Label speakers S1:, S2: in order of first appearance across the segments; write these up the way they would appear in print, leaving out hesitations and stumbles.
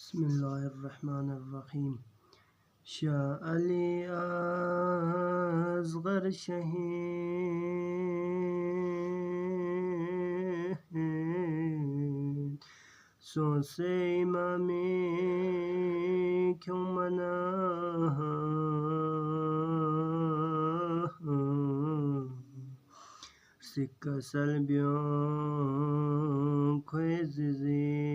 S1: بسم الله الرحمن الرحيم. شاء لي أصغر شهيد سوسي إمامي كمنا سكة سلبيون كويزيزي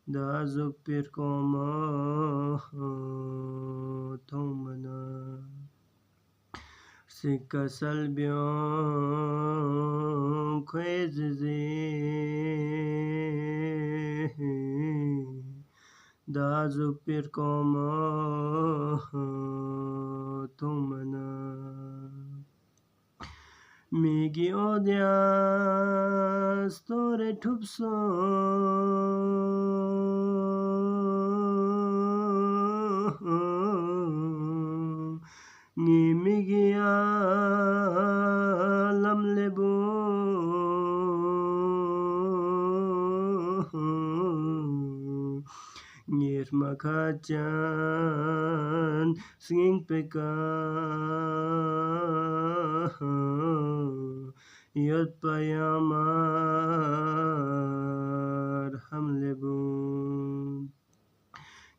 S1: da zupir koma tomana sika salbion kwezizi da zupir koma tomana Migi odia store tupso Ni migi alam lebu Ngir makajan singing peka Yot payamar hamlebu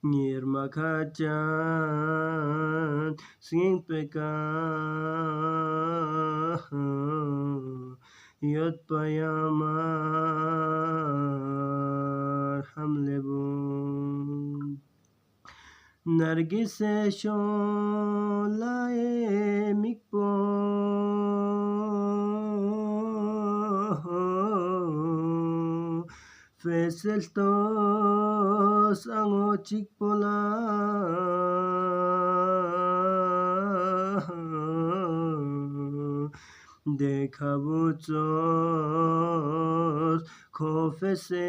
S1: Ngir makajan singing peka Yot payamar hamlebu Nargise şolaye mikpo Feseltos ango chikpola Dekabutos kofese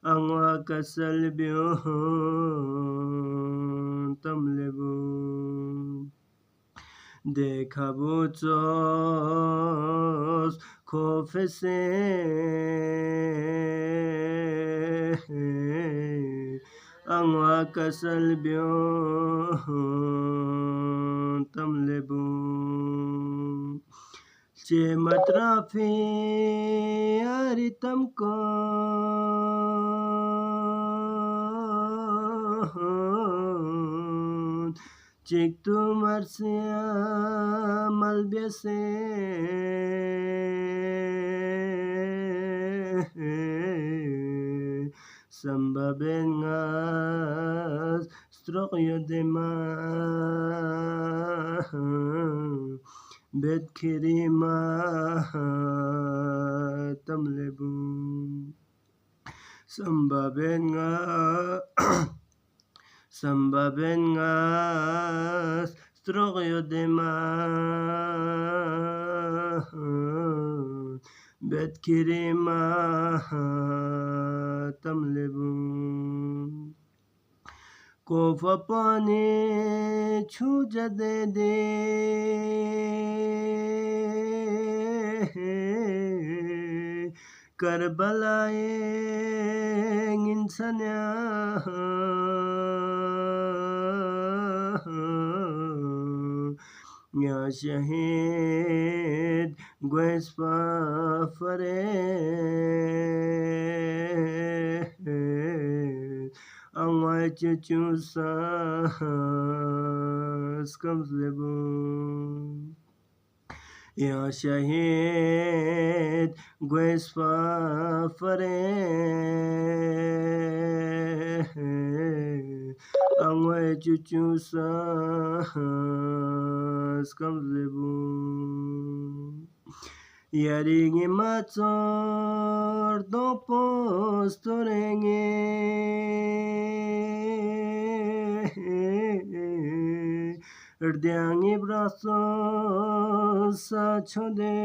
S1: Ango akasalbion tamlebu Dekabutos kofese Ango akasalbion tamlebu Che matrafi aritamko Cik tu marsia malbiase Samba bengas stroke yodema Bet kirima tamlebu Samba bengas stroke yodema Bet kirima tamlebu Kofa pani chuja de Karbalaye insanya Ya shahid guespa fare Angwai chuchu sas kamslebu Ya shahid guespa fare Angwai chuchu sas kamslebu Yaringi matzor do postorenge Erdiangi brazos sa chode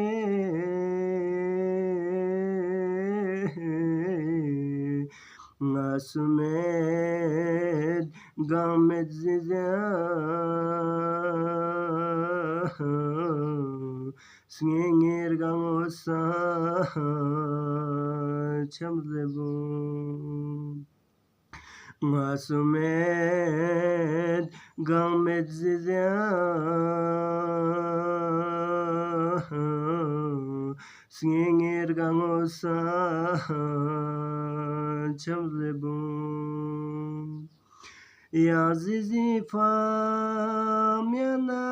S1: Ngasumed gamet zizya Singir gangosa chamlebun Ngasumet gamet zizya Singir gangosa chamlebun Yazizi famyana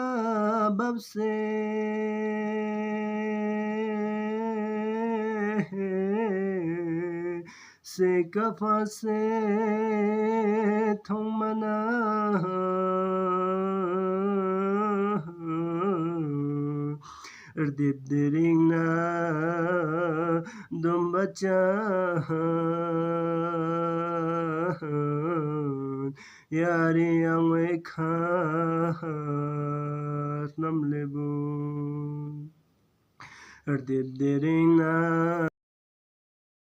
S1: babse se kafa se thongmana Erdibdiringna dumbacha Yari angwe khat namlebun Erdibdiringna